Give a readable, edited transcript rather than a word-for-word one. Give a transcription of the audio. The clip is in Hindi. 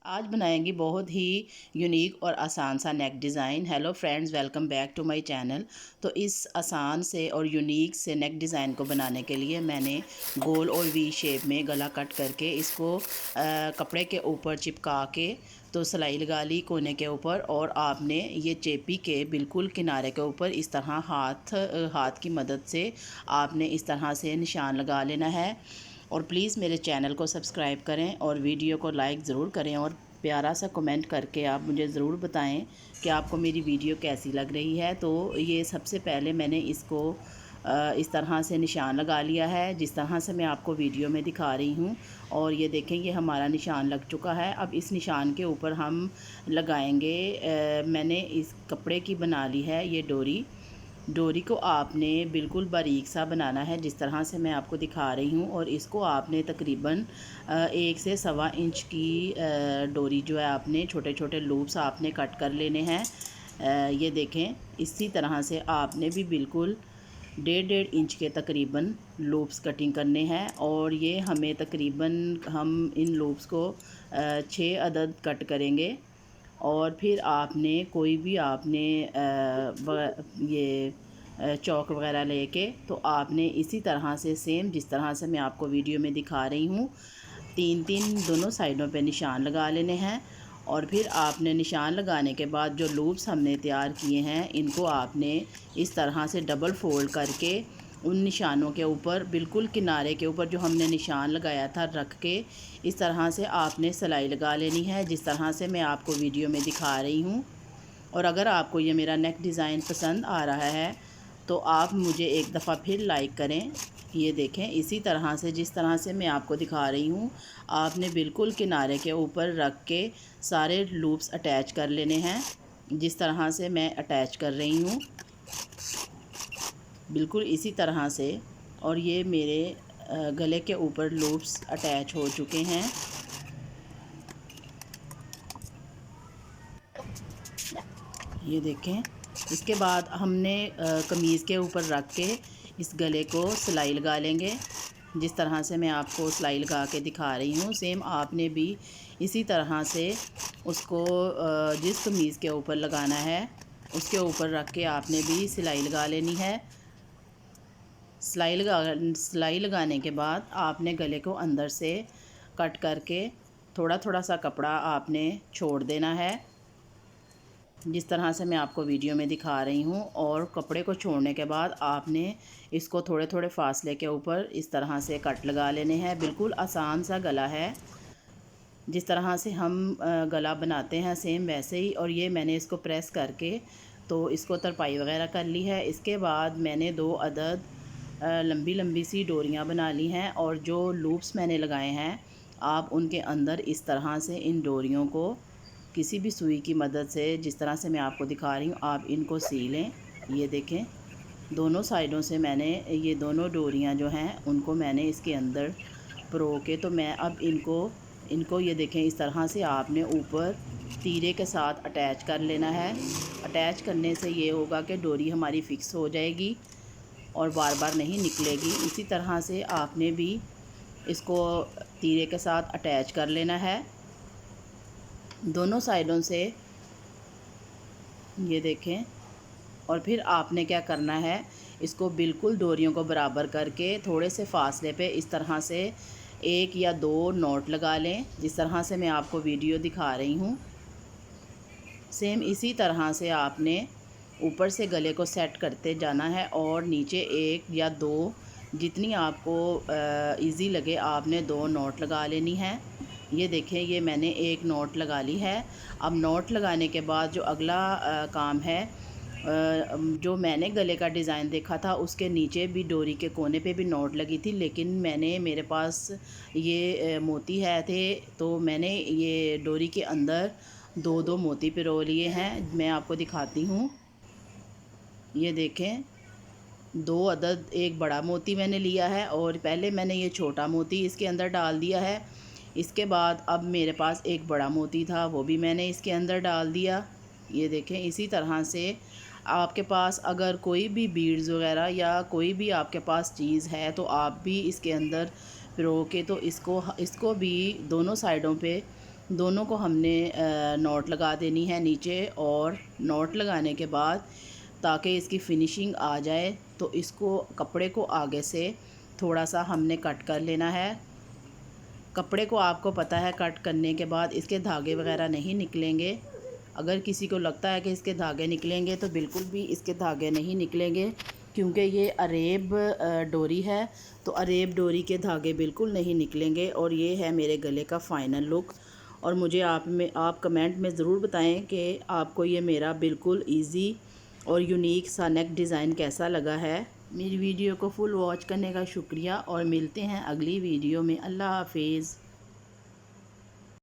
आज बनाएंगे बहुत ही यूनिक और आसान सा neck design. Hello friends, welcome back to my channel. तो इस आसान से और यूनिक से नेक डिज़ाइन को बनाने के लिए मैंने गोल और वी शेप में गला कट करके इसको कपड़े के ऊपर चिपका के तो सिलाई लगा ली कोने के ऊपर। और आपने ये चेपी के बिल्कुल किनारे के ऊपर इस तरह हाथ की मदद से आपने इस तरह से निशान लगा लेना है। और प्लीज़ मेरे चैनल को सब्सक्राइब करें और वीडियो को लाइक ज़रूर करें और प्यारा सा कमेंट करके आप मुझे ज़रूर बताएं कि आपको मेरी वीडियो कैसी लग रही है। तो ये सबसे पहले मैंने इसको इस तरह से निशान लगा लिया है, जिस तरह से मैं आपको वीडियो में दिखा रही हूँ। और ये देखें, ये हमारा निशान लग चुका है। अब इस निशान के ऊपर हम लगाएंगे मैंने इस कपड़े की बना ली है ये डोरी को आपने बिल्कुल बारीक सा बनाना है, जिस तरह से मैं आपको दिखा रही हूँ। और इसको आपने तकरीबन 1 से 1.25 इंच की डोरी जो है आपने छोटे छोटे लूप्स आपने कट कर लेने हैं। ये देखें, इसी तरह से आपने भी बिल्कुल 1.5 इंच के तकरीबन लूप्स कटिंग करने हैं। और ये हमें तकरीबन हम इन लूप्स को 6 अदद कट करेंगे। और फिर आपने कोई भी आपने ये चौक वगैरह लेके तो आपने इसी तरह से सेम जिस तरह से मैं आपको वीडियो में दिखा रही हूँ 3-3 दोनों साइडों पे निशान लगा लेने हैं। और फिर आपने निशान लगाने के बाद जो लूप्स हमने तैयार किए हैं इनको आपने इस तरह से डबल फोल्ड करके उन निशानों के ऊपर बिल्कुल किनारे के ऊपर जो हमने निशान लगाया था रख के इस तरह से आपने सिलाई लगा लेनी है, जिस तरह से मैं आपको वीडियो में दिखा रही हूँ। और अगर आपको ये मेरा नेक डिज़ाइन पसंद आ रहा है तो आप मुझे एक दफ़ा फिर लाइक करें। ये देखें, इसी तरह से जिस तरह से मैं आपको दिखा रही हूँ आपने बिल्कुल किनारे के ऊपर रख के सारे लूप्स अटैच कर लेने हैं, जिस तरह से मैं अटैच कर रही हूँ बिल्कुल इसी तरह से। और ये मेरे गले के ऊपर लूप्स अटैच हो चुके हैं। ये देखें, इसके बाद हमने कमीज़ के ऊपर रख के इस गले को सिलाई लगा लेंगे, जिस तरह से मैं आपको सिलाई लगा के दिखा रही हूँ। सेम आपने भी इसी तरह से उसको जिस कमीज़ के ऊपर लगाना है उसके ऊपर रख के आपने भी सिलाई लगा लेनी है। सिलाई लगाने के बाद आपने गले को अंदर से कट करके थोड़ा थोड़ा सा कपड़ा आपने छोड़ देना है, जिस तरह से मैं आपको वीडियो में दिखा रही हूँ। और कपड़े को छोड़ने के बाद आपने इसको थोड़े थोड़े फासले के ऊपर इस तरह से कट लगा लेने हैं। बिल्कुल आसान सा गला है, जिस तरह से हम गला बनाते हैं सेम वैसे ही। और ये मैंने इसको प्रेस करके तो इसको तरपाई वगैरह कर ली है। इसके बाद मैंने 2 अदद लंबी लंबी सी डोरियाँ बना ली हैं। और जो लूप्स मैंने लगाए हैं आप उनके अंदर इस तरह से इन डोरियों को किसी भी सुई की मदद से, जिस तरह से मैं आपको दिखा रही हूँ, आप इनको सी लें। ये देखें, दोनों साइडों से मैंने ये दोनों डोरियाँ जो हैं उनको मैंने इसके अंदर परो के तो मैं अब इनको ये देखें, इस तरह से आपने ऊपर तीरे के साथ अटैच कर लेना है। अटैच करने से ये होगा कि डोरी हमारी फ़िक्स हो जाएगी और बार बार नहीं निकलेगी। इसी तरह से आपने भी इसको तीरे के साथ अटैच कर लेना है दोनों साइडों से। ये देखें, और फिर आपने क्या करना है, इसको बिल्कुल डोरियों को बराबर करके थोड़े से फासले पे इस तरह से 1 या 2 नॉट लगा लें, जिस तरह से मैं आपको वीडियो दिखा रही हूँ। सेम इसी तरह से आपने ऊपर से गले को सेट करते जाना है और नीचे 1 या 2 जितनी आपको इजी लगे आपने 2 नॉट लगा लेनी है। ये देखें, ये मैंने 1 नॉट लगा ली है। अब नॉट लगाने के बाद जो अगला काम है, जो मैंने गले का डिज़ाइन देखा था उसके नीचे भी डोरी के कोने पे भी नॉट लगी थी, लेकिन मेरे पास ये मोती है थे तो मैंने ये डोरी के अंदर 2-2 मोती पिरो लिए हैं। मैं आपको दिखाती हूँ। ये देखें, 2 अदद एक बड़ा मोती मैंने लिया है और पहले मैंने ये छोटा मोती इसके अंदर डाल दिया है। इसके बाद अब मेरे पास एक बड़ा मोती था, वो भी मैंने इसके अंदर डाल दिया। ये देखें, इसी तरह से आपके पास अगर कोई भी बीड्स वगैरह या कोई भी आपके पास चीज़ है तो आप भी इसके अंदर पिरो के तो इसको भी दोनों साइडों पे दोनों को हमने नॉट लगा देनी है नीचे, और नॉट लगाने के बाद ताकि इसकी फिनिशिंग आ जाए तो इसको कपड़े को आगे से थोड़ा सा हमने कट कर लेना है। कपड़े को आपको पता है कट करने के बाद इसके धागे वगैरह नहीं निकलेंगे। अगर किसी को लगता है कि इसके धागे निकलेंगे तो बिल्कुल भी इसके धागे नहीं निकलेंगे, क्योंकि ये अरेब डोरी है, तो अरेब डोरी के धागे बिल्कुल नहीं निकलेंगे। और ये है मेरे गले का फ़ाइनल लुक। और मुझे आप कमेंट में ज़रूर बताएं कि आपको ये मेरा बिल्कुल इजी और यूनिक सा नेक डिज़ाइन कैसा लगा है। मेरी वीडियो को फुल वॉच करने का शुक्रिया, और मिलते हैं अगली वीडियो में। अल्लाह हाफिज़।